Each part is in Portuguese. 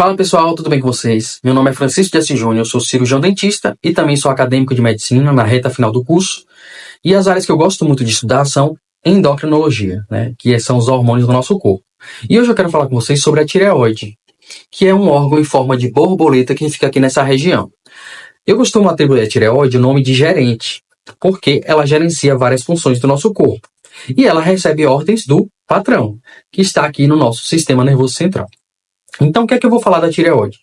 Fala pessoal, tudo bem com vocês? Meu nome é Francisco de Assis Júnior, eu sou cirurgião dentista e também sou acadêmico de medicina na reta final do curso. E as áreas que eu gosto muito de estudar são endocrinologia, que são os hormônios do nosso corpo. E hoje eu quero falar com vocês sobre a tireoide, que é um órgão em forma de borboleta que fica aqui nessa região. Eu costumo atribuir à tireoide o nome de gerente, porque ela gerencia várias funções do nosso corpo. E ela recebe ordens do patrão, que está aqui no nosso sistema nervoso central. Então, o que é que eu vou falar da tireoide?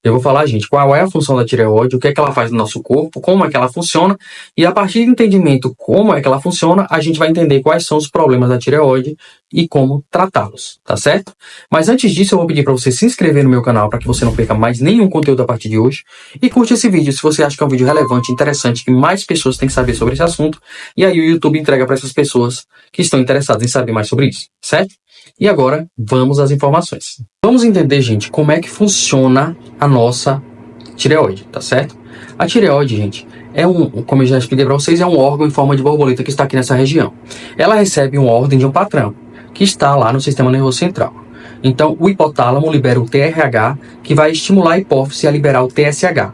Eu vou falar, gente, qual é a função da tireoide, o que é que ela faz no nosso corpo, como é que ela funciona, e a partir do entendimento como é que ela funciona, a gente vai entender quais são os problemas da tireoide e como tratá-los, tá certo? Mas antes disso, eu vou pedir para você se inscrever no meu canal para que você não perca mais nenhum conteúdo a partir de hoje, e curte esse vídeo se você acha que é um vídeo relevante, interessante, que mais pessoas têm que saber sobre esse assunto, e aí o YouTube entrega para essas pessoas que estão interessadas em saber mais sobre isso, certo? E agora, vamos às informações. Vamos entender, gente, como é que funciona a nossa tireoide, tá certo? A tireoide, gente, como eu já expliquei para vocês, é um órgão em forma de borboleta que está aqui nessa região. Ela recebe uma ordem de um patrão, que está lá no sistema nervoso central. Então, o hipotálamo libera o TRH, que vai estimular a hipófise a liberar o TSH.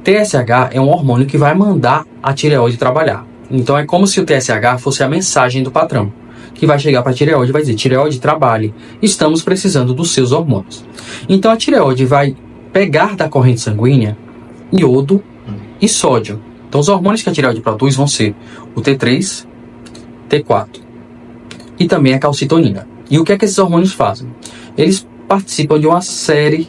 TSH é um hormônio que vai mandar a tireoide trabalhar. Então, é como se o TSH fosse a mensagem do patrão, que vai chegar para a tireoide e vai dizer: tireoide, trabalhe, estamos precisando dos seus hormônios. Então a tireoide vai pegar da corrente sanguínea iodo e sódio. Então os hormônios que a tireoide produz vão ser o T3, T4 e também a calcitonina. E o que é que esses hormônios fazem? Eles participam de uma série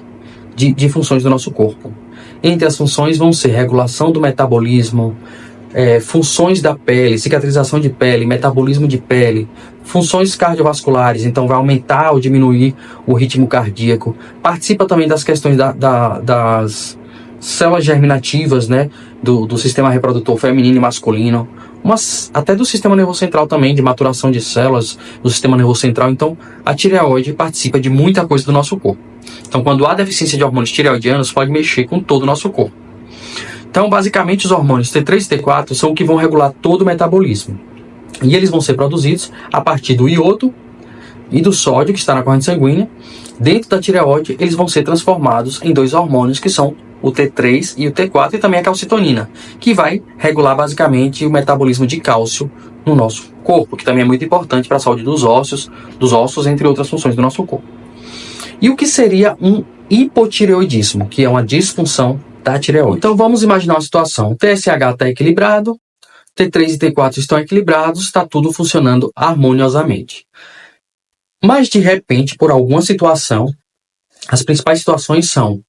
de funções do nosso corpo. Entre as funções vão ser regulação do metabolismo, funções da pele, cicatrização de pele, metabolismo de pele, funções cardiovasculares, então vai aumentar ou diminuir o ritmo cardíaco. Participa também das questões das células germinativas, do sistema reprodutor feminino e masculino, mas até do sistema nervoso central também, de maturação de células do sistema nervoso central. Então a tireoide participa de muita coisa do nosso corpo. Então quando há deficiência de hormônios tireoidianos, pode mexer com todo o nosso corpo. Então, basicamente, os hormônios T3 e T4 são o que vão regular todo o metabolismo. E eles vão ser produzidos a partir do iodo e do sódio, que está na corrente sanguínea. Dentro da tireoide, eles vão ser transformados em dois hormônios, que são o T3 e o T4, e também a calcitonina, que vai regular, basicamente, o metabolismo de cálcio no nosso corpo, que também é muito importante para a saúde dos ossos, entre outras funções do nosso corpo. E o que seria um hipotireoidismo, que é uma disfunção da tireoide? Então vamos imaginar uma situação: o TSH está equilibrado, T3 e T4 estão equilibrados, está tudo funcionando harmoniosamente. Mas de repente, por alguma situação, as principais situações são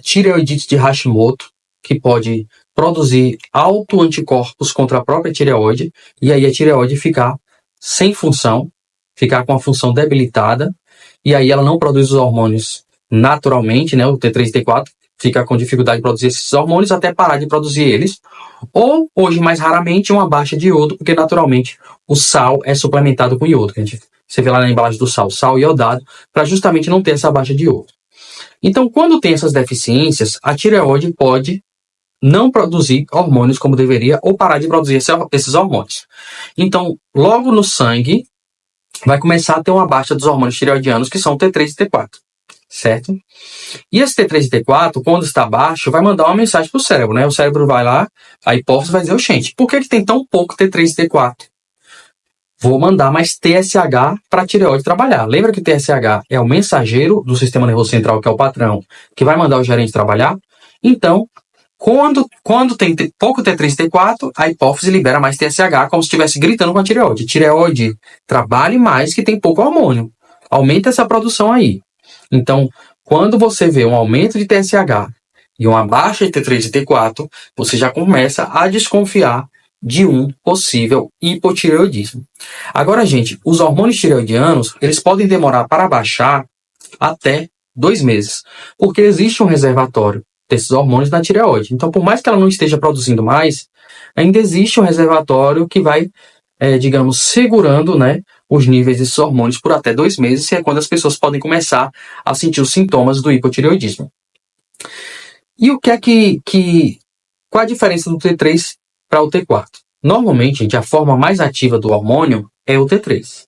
tireoidite de Hashimoto, que pode produzir autoanticorpos contra a própria tireoide, e aí a tireoide ficar sem função, ficar com a função debilitada, e aí ela não produz os hormônios naturalmente, o T3 e T4, fica com dificuldade de produzir esses hormônios até parar de produzir eles. Ou, hoje, mais raramente, uma baixa de iodo, porque naturalmente o sal é suplementado com iodo. Você vê lá na embalagem do sal iodado, para justamente não ter essa baixa de iodo. Então, quando tem essas deficiências, a tireoide pode não produzir hormônios como deveria, ou parar de produzir esses hormônios. Então, logo no sangue, vai começar a ter uma baixa dos hormônios tireoidianos, que são o T3 e T4. Certo? E esse T3 e T4, quando está baixo, vai mandar uma mensagem para o cérebro, O cérebro vai lá, a hipófise vai dizer: gente, por que tem tão pouco T3 e T4? Vou mandar mais TSH para a tireoide trabalhar. Lembra que o TSH é o mensageiro do sistema nervoso central, que é o patrão, que vai mandar o gerente trabalhar? Então, quando tem pouco T3 e T4, a hipófise libera mais TSH, como se estivesse gritando com a tireoide: tireoide, trabalhe mais, que tem pouco hormônio. Aumenta essa produção aí. Então, quando você vê um aumento de TSH e uma baixa de T3 e T4, você já começa a desconfiar de um possível hipotireoidismo. Agora, gente, os hormônios tireoidianos, eles podem demorar para baixar até 2 meses, porque existe um reservatório desses hormônios na tireoide. Então, por mais que ela não esteja produzindo mais, ainda existe um reservatório que vai, segurando, os níveis desses hormônios por até 2 meses, que é quando as pessoas podem começar a sentir os sintomas do hipotireoidismo. E o que é qual a diferença do T3 para o T4? Normalmente, gente, a forma mais ativa do hormônio é o T3.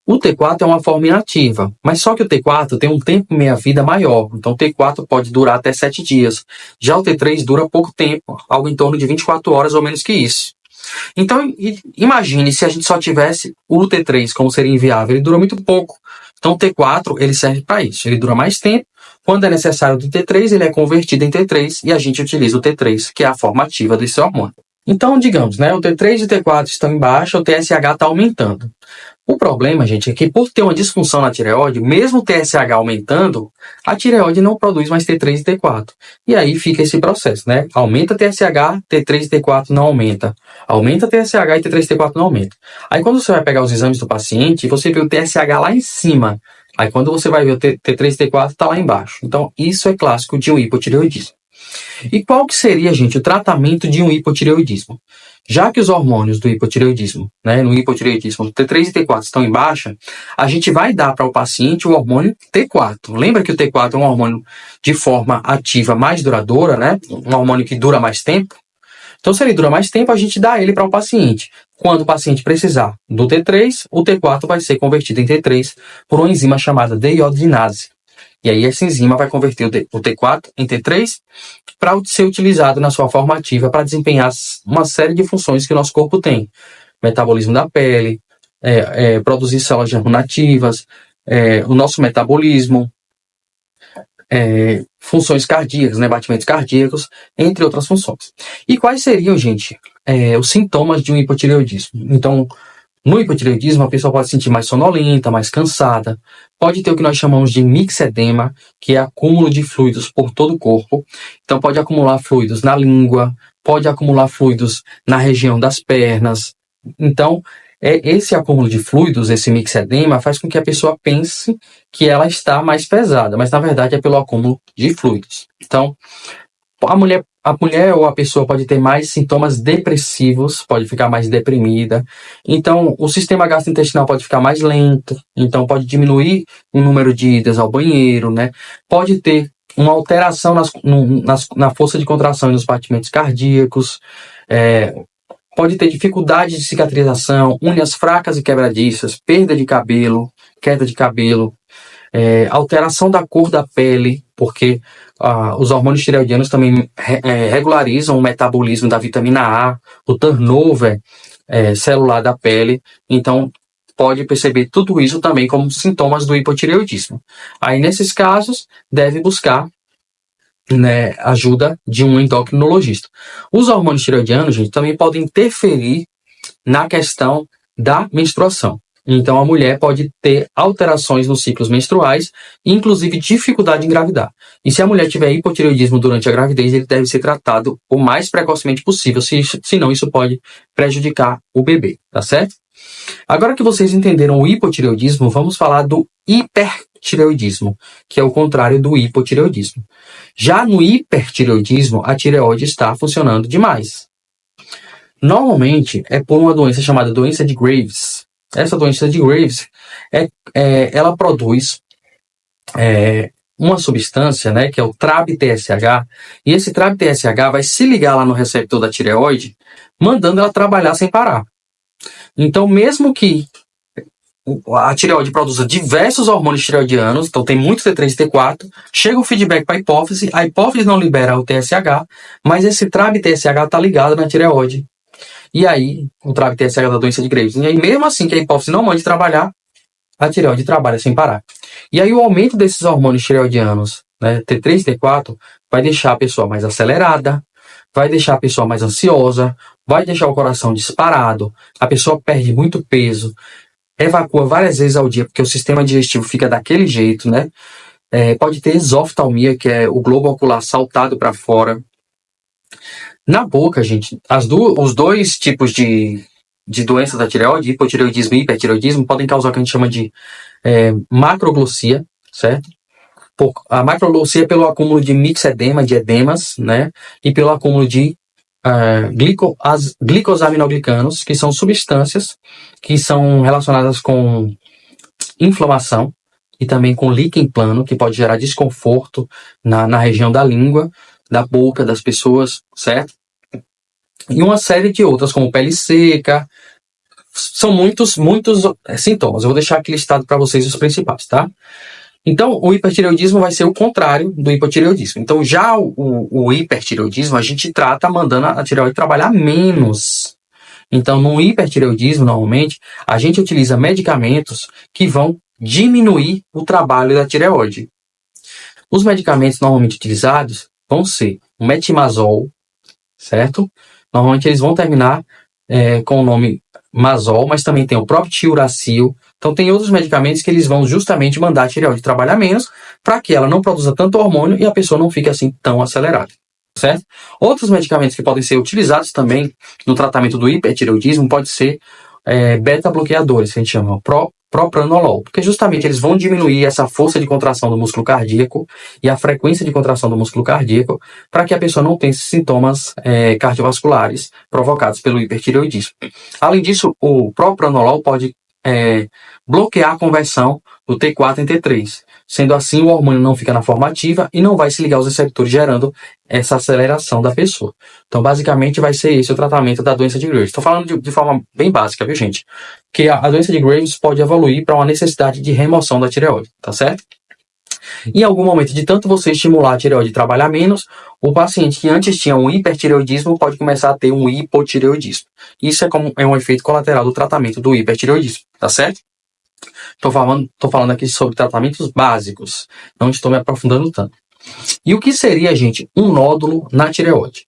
O T4 é uma forma inativa, mas só que o T4 tem um tempo meia-vida maior, então o T4 pode durar até 7 dias. Já o T3 dura pouco tempo, algo em torno de 24 horas ou menos que isso. Então, imagine se a gente só tivesse o T3, como seria inviável, ele dura muito pouco. Então, o T4, ele serve para isso, ele dura mais tempo. Quando é necessário do T3, ele é convertido em T3 e a gente utiliza o T3, que é a forma ativa desse hormônio. Então, digamos, né, o T3 e o T4 estão em baixa, o TSH está aumentando. O problema, gente, é que por ter uma disfunção na tireoide, mesmo o TSH aumentando, a tireoide não produz mais T3 e T4. E aí fica esse processo, né? Aumenta TSH, T3 e T4 não aumenta. Aumenta TSH e T3 e T4 não aumenta. Aí quando você vai pegar os exames do paciente, você vê o TSH lá em cima. Aí quando você vai ver o T3 e T4, está lá embaixo. Então, isso é clássico de um hipotireoidismo. E qual que seria, gente, o tratamento de um hipotireoidismo? Já que os hormônios do hipotireoidismo, né, no hipotireoidismo, T3 e T4 estão em baixa, a gente vai dar para o paciente o hormônio T4. Lembra que o T4 é um hormônio de forma ativa mais duradoura, né? Um hormônio que dura mais tempo. Então, se ele dura mais tempo, a gente dá ele para o paciente. Quando o paciente precisar do T3, o T4 vai ser convertido em T3 por uma enzima chamada deiodinase. E aí essa enzima vai converter o T4 em T3 para ser utilizado na sua forma ativa para desempenhar uma série de funções que o nosso corpo tem. Metabolismo da pele, produzir células germinativas, o nosso metabolismo, funções cardíacas, né, batimentos cardíacos, entre outras funções. E quais seriam, gente, os sintomas de um hipotireoidismo? Então, no hipotireoidismo, a pessoa pode se sentir mais sonolenta, mais cansada, pode ter o que nós chamamos de mixedema, que é acúmulo de fluidos por todo o corpo. Então, pode acumular fluidos na língua, pode acumular fluidos na região das pernas. Então, esse acúmulo de fluidos, esse mixedema, faz com que a pessoa pense que ela está mais pesada, mas na verdade é pelo acúmulo de fluidos. Então, a mulher ou a pessoa pode ter mais sintomas depressivos, pode ficar mais deprimida. Então, o sistema gastrointestinal pode ficar mais lento, então pode diminuir o número de idas ao banheiro, né? Pode ter uma alteração na força de contração e nos batimentos cardíacos, pode ter dificuldade de cicatrização, unhas fracas e quebradiças, perda de cabelo, queda de cabelo, alteração da cor da pele, porque os hormônios tireoidianos também regularizam o metabolismo da vitamina A, o turnover celular da pele. Então, pode perceber tudo isso também como sintomas do hipotireoidismo. Aí, nesses casos, deve buscar, né, ajuda de um endocrinologista. Os hormônios tireoidianos, gente, também podem interferir na questão da menstruação. Então, a mulher pode ter alterações nos ciclos menstruais, inclusive dificuldade em engravidar. E se a mulher tiver hipotireoidismo durante a gravidez, ele deve ser tratado o mais precocemente possível, senão isso pode prejudicar o bebê, tá certo? Agora que vocês entenderam o hipotireoidismo, vamos falar do hipertireoidismo, que é o contrário do hipotireoidismo. Já no hipertireoidismo, a tireoide está funcionando demais. Normalmente é por uma doença chamada doença de Graves. Essa doença de Graves, ela produz uma substância, né, que é o TRAB-TSH, e esse TRAB-TSH vai se ligar lá no receptor da tireoide, mandando ela trabalhar sem parar. Então, mesmo que a tireoide produza diversos hormônios tireoidianos, então tem muito T3 e T4, chega o feedback para a hipófise não libera o TSH, mas esse TRAB-TSH está ligado na tireoide. E aí, o TRAB-TSH da doença de Graves. E aí, mesmo assim que a hipófise não mande trabalhar, a tireoide trabalha sem parar. E aí, o aumento desses hormônios tireoidianos, né, T3 e T4, vai deixar a pessoa mais acelerada, vai deixar a pessoa mais ansiosa, vai deixar o coração disparado, a pessoa perde muito peso, evacua várias vezes ao dia, porque o sistema digestivo fica daquele jeito, né? Pode ter exoftalmia, que é o globo ocular saltado para fora. Na boca, gente, os dois tipos de doença da tireoide, hipotireoidismo e hipertireoidismo, podem causar o que a gente chama de macroglossia, certo? A macroglossia é pelo acúmulo de mixedema, de edemas, né? E pelo acúmulo de glicosaminoglicanos, que são substâncias que são relacionadas com inflamação e também com líquen plano, que pode gerar desconforto na região da língua, da boca das pessoas, certo? E uma série de outras, como pele seca, São muitos sintomas. Eu vou deixar aqui listado para vocês os principais, tá? Então, o hipertireoidismo vai ser o contrário do hipotireoidismo. Então, já o hipertireoidismo, a gente trata mandando a tireoide trabalhar menos. Então, no hipertireoidismo, normalmente, a gente utiliza medicamentos que vão diminuir o trabalho da tireoide. Os medicamentos normalmente utilizados vão ser o metimazol, certo? Normalmente eles vão terminar com o nome Mazol, mas também tem o próprio Tiuracil. Então tem outros medicamentos que eles vão justamente mandar a tireoide trabalhar menos para que ela não produza tanto hormônio e a pessoa não fique assim tão acelerada, certo? Outros medicamentos que podem ser utilizados também no tratamento do hipertireoidismo pode ser beta-bloqueadores, que a gente chama propranolol, porque justamente eles vão diminuir essa força de contração do músculo cardíaco e a frequência de contração do músculo cardíaco para que a pessoa não tenha sintomas cardiovasculares provocados pelo hipertireoidismo. Além disso, o propranolol pode bloquear a conversão do T4 em T3. Sendo assim, o hormônio não fica na forma ativa e não vai se ligar aos receptores, gerando essa aceleração da pessoa. Então, basicamente, vai ser esse o tratamento da doença de Graves. Estou falando de forma bem básica, viu, gente? Que a doença de Graves pode evoluir para uma necessidade de remoção da tireoide, tá certo? Em algum momento, de tanto você estimular a tireoide a trabalhar menos, o paciente que antes tinha um hipertireoidismo pode começar a ter um hipotireoidismo. Isso é um efeito colateral do tratamento do hipertireoidismo, tá certo? Estou falando aqui sobre tratamentos básicos, não estou me aprofundando tanto. E o que seria, gente, um nódulo na tireoide?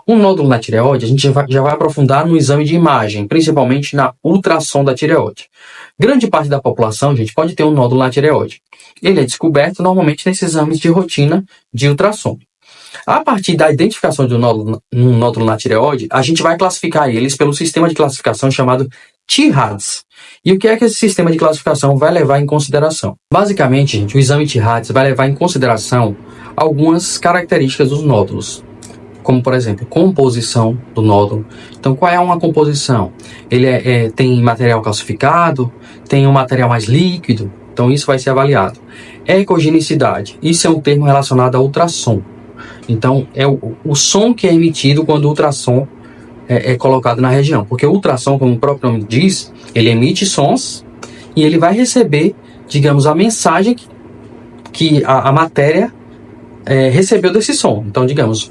Um nódulo na tireoide, a gente já vai aprofundar no exame de imagem, principalmente na ultrassom da tireoide. Grande parte da população, gente, pode ter um nódulo na tireoide. Ele é descoberto normalmente nesses exames de rotina de ultrassom. A partir da identificação de um nódulo na tireoide, a gente vai classificar eles pelo sistema de classificação chamado TIRADS. E o que é que esse sistema de classificação vai levar em consideração? Basicamente, gente, o exame TIRADS vai levar em consideração algumas características dos nódulos, como, por exemplo, composição do nódulo. Então, qual é uma composição? Ele tem material calcificado, tem um material mais líquido, então isso vai ser avaliado. Ecogenicidade, isso é um termo relacionado a ultrassom. Então, é o som que é emitido quando o ultrassom é colocado na região. Porque o ultrassom, como o próprio nome diz, ele emite sons e ele vai receber, digamos, a mensagem que a matéria recebeu desse som. Então, digamos,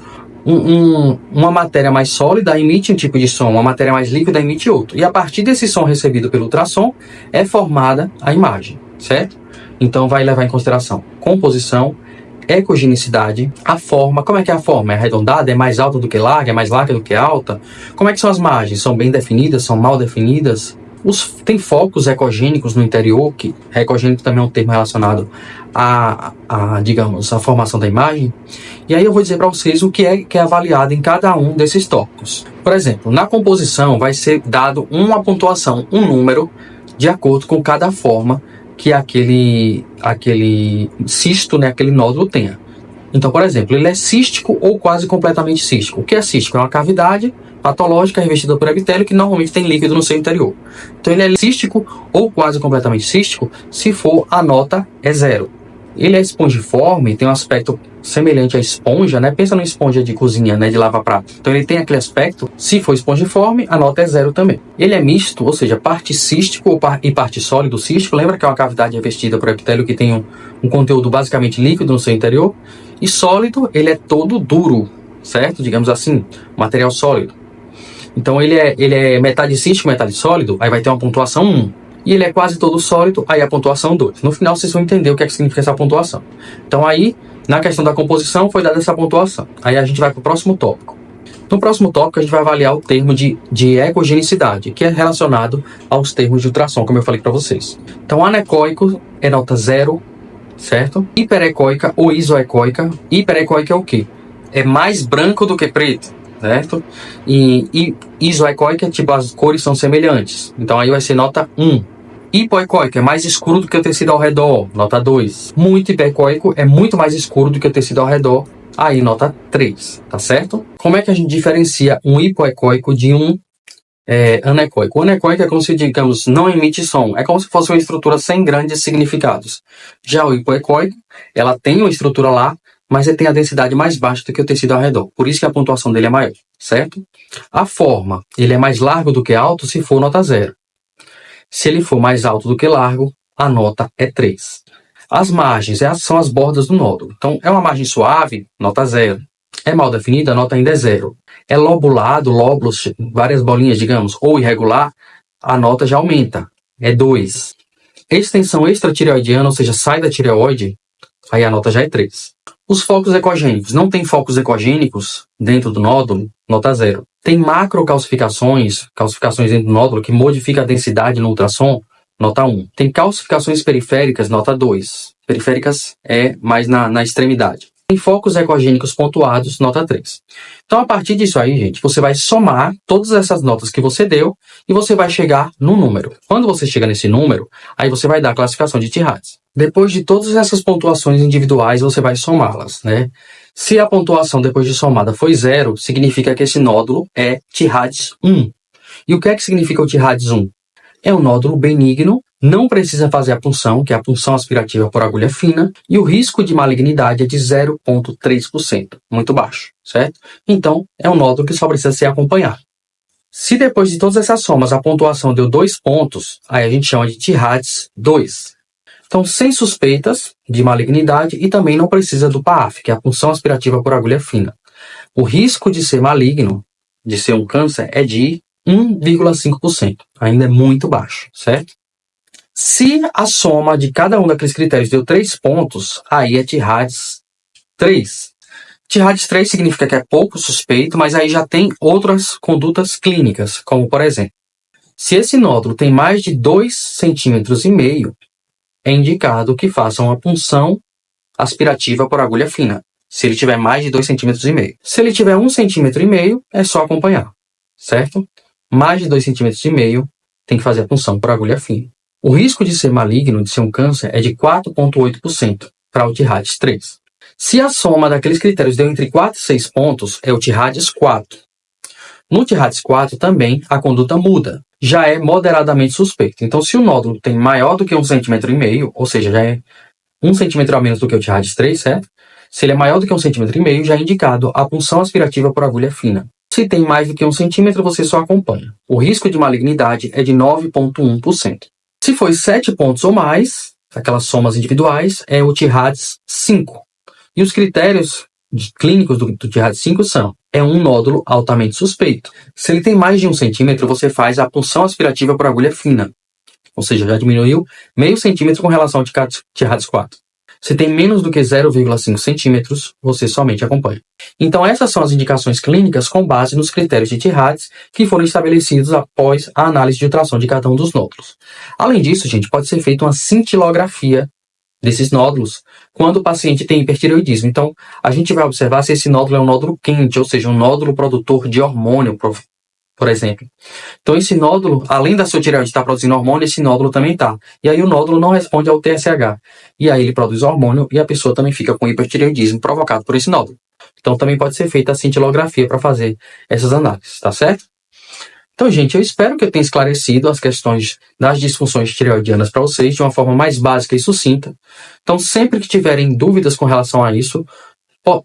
uma matéria mais sólida emite um tipo de som, uma matéria mais líquida emite outro. E a partir desse som recebido pelo ultrassom, é formada a imagem, certo? Então, vai levar em consideração composição, ecogenicidade, a forma. Como é que é a forma? É arredondada? É mais alta do que larga? É mais larga do que alta? Como é que são as margens? São bem definidas? São mal definidas? Tem focos ecogênicos no interior, que ecogênico também é um termo relacionado digamos, a formação da imagem. E aí eu vou dizer para vocês o que é avaliado em cada um desses tópicos. Por exemplo, na composição vai ser dado uma pontuação, um número, de acordo com cada forma que aquele cisto, né, aquele nódulo tenha. Então, por exemplo, ele é cístico ou quase completamente cístico. O que é cístico? É uma cavidade patológica revestida por epitélio que normalmente tem líquido no seu interior. Então, ele é cístico ou quase completamente cístico se for a nota é 0. Ele é espongiforme, tem um aspecto semelhante à esponja, né? Pensa numa esponja de cozinha, né? De lava-prato. Então ele tem aquele aspecto. Se for espongiforme, a nota é 0 também. Ele é misto, ou seja, parte cístico e parte sólido cístico. Lembra que é uma cavidade revestida por epitélio que tem um conteúdo basicamente líquido no seu interior. E sólido, ele é todo duro, certo? Digamos assim, material sólido. Então ele é metade cístico, metade sólido. Aí vai ter uma pontuação 1. E ele é quase todo sólido, aí a pontuação 2. No final vocês vão entender o que significa essa pontuação. Então aí, na questão da composição, foi dada essa pontuação. Aí a gente vai para o próximo tópico. No próximo tópico a gente vai avaliar o termo de ecogenicidade, que é relacionado aos termos de ultrassom, como eu falei para vocês. Então anecoico é nota 0, certo? Hiperecóica ou isoecóica. Hiperecóica é o quê? É mais branco do que preto, certo? E isoecóica, tipo, as cores são semelhantes. Então aí vai ser nota 1. Hipoecóico é mais escuro do que o tecido ao redor, nota 2. Muito hipoecóico é muito mais escuro do que o tecido ao redor, aí nota 3, tá certo? Como é que a gente diferencia um hipoecóico de um anecoico? O anecoico é como se, digamos, não emite som. É como se fosse uma estrutura sem grandes significados. Já o hipoecóico, ela tem uma estrutura lá, mas ele tem a densidade mais baixa do que o tecido ao redor. Por isso que a pontuação dele é maior, certo? A forma, ele é mais largo do que alto se for nota 0. Se ele for mais alto do que largo, a nota é 3. As margens são as bordas do nódulo. Então, é uma margem suave, nota 0. É mal definida, a nota ainda é 0. É lobulado, lóbulos, várias bolinhas, digamos, ou irregular, a nota já aumenta, é 2. Extensão extratireoidiana, ou seja, sai da tireoide, aí a nota já é 3. Os focos ecogênicos. Não tem focos ecogênicos dentro do nódulo, nota 0. Tem macrocalcificações, calcificações dentro do nódulo, que modifica a densidade no ultrassom, nota 1. Tem calcificações periféricas, nota 2. Periféricas é mais na extremidade. Tem focos ecogênicos pontuados, nota 3. Então, a partir disso aí, gente, você vai somar todas essas notas que você deu e você vai chegar no número. Quando você chega nesse número, aí você vai dar a classificação de T-HADS. Depois de todas essas pontuações individuais, você vai somá-las, né? Se a pontuação depois de somada foi 0, significa que esse nódulo é T-HADS 1. E o que é que significa o T-HADS 1? É um nódulo benigno, não precisa fazer a punção, que é a punção aspirativa por agulha fina, e o risco de malignidade é de 0,3%, muito baixo, certo? Então, é um nódulo que só precisa ser acompanhado. Se depois de todas essas somas a pontuação deu 2 pontos, aí a gente chama de T-HADS 2. Então, sem suspeitas de malignidade e também não precisa do PAF, que é a punção aspirativa por agulha fina. O risco de ser maligno, de ser um câncer, é de 1,5%. Ainda é muito baixo, certo? Se a soma de cada um daqueles critérios deu 3 pontos, aí é T-HADS 3. T-HADS 3 significa que é pouco suspeito, mas aí já tem outras condutas clínicas, como por exemplo, se esse nódulo tem mais de 2,5 cm, é indicado que façam uma punção aspirativa por agulha fina, se ele tiver mais de 2,5 cm. Se ele tiver 1,5 cm, é só acompanhar, certo? Mais de 2,5 cm, tem que fazer a punção por agulha fina. O risco de ser maligno, de ser um câncer, é de 4,8% para o T-HADS 3. Se a soma daqueles critérios deu entre 4 e 6 pontos, é o T-HADS 4. No T-HADS 4 também a conduta muda. Já é moderadamente suspeito. Então, se o nódulo tem maior do que 1,5 cm, ou seja, já é 1 cm a menos do que o T-HADS 3, certo? Se ele é maior do que 1,5 cm, já é indicado a punção aspirativa por agulha fina. Se tem mais do que 1 cm, você só acompanha. O risco de malignidade é de 9,1%. Se for 7 pontos ou mais, aquelas somas individuais, é o T-HADS 5. E os critérios clínicos do T-HADS 5 são: é um nódulo altamente suspeito. Se ele tem mais de 1 centímetro, você faz a punção aspirativa por agulha fina. Ou seja, já diminuiu meio centímetro com relação ao T-HADS 4. Se tem menos do que 0,5 centímetros, você somente acompanha. Então, essas são as indicações clínicas com base nos critérios de T-HADS que foram estabelecidos após a análise de ultrassom de cada um dos nódulos. Além disso, gente, pode ser feita uma cintilografia desses nódulos quando o paciente tem hipertireoidismo. Então, a gente vai observar se esse nódulo é um nódulo quente, ou seja, um nódulo produtor de hormônio, por exemplo. Então, esse nódulo, além da sua tireoide estar produzindo hormônio, esse nódulo também está. E aí o nódulo não responde ao TSH. E aí ele produz hormônio e a pessoa também fica com hipertireoidismo provocado por esse nódulo. Então, também pode ser feita a cintilografia para fazer essas análises, tá certo? Então, gente, eu espero que eu tenha esclarecido as questões das disfunções tireoidianas para vocês de uma forma mais básica e sucinta. Então, sempre que tiverem dúvidas com relação a isso,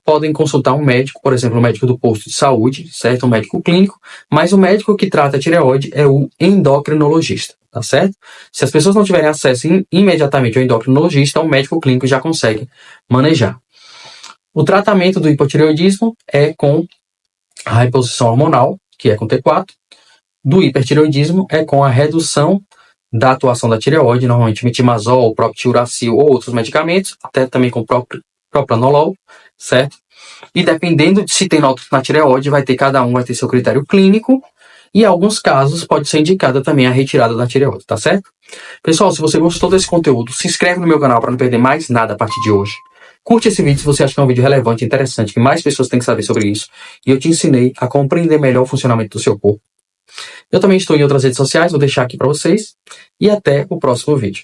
podem consultar um médico, por exemplo, um médico do posto de saúde, certo? Um médico clínico, mas o médico que trata a tireoide é o endocrinologista, tá certo? Se as pessoas não tiverem acesso imediatamente ao endocrinologista, o médico clínico já consegue manejar. O tratamento do hipotireoidismo é com a reposição hormonal, que é com T4. Do hipertireoidismo é com a redução da atuação da tireoide, normalmente metimazol, proptiluracil ou outros medicamentos, até também com propranolol, certo? E dependendo de se tem nódulo na tireoide, cada um vai ter seu critério clínico e em alguns casos pode ser indicada também a retirada da tireoide, tá certo? Pessoal, se você gostou desse conteúdo, se inscreve no meu canal para não perder mais nada a partir de hoje. Curte esse vídeo se você acha que é um vídeo relevante, interessante, que mais pessoas têm que saber sobre isso. E eu te ensinei a compreender melhor o funcionamento do seu corpo. Eu também estou em outras redes sociais, vou deixar aqui para vocês. E até o próximo vídeo.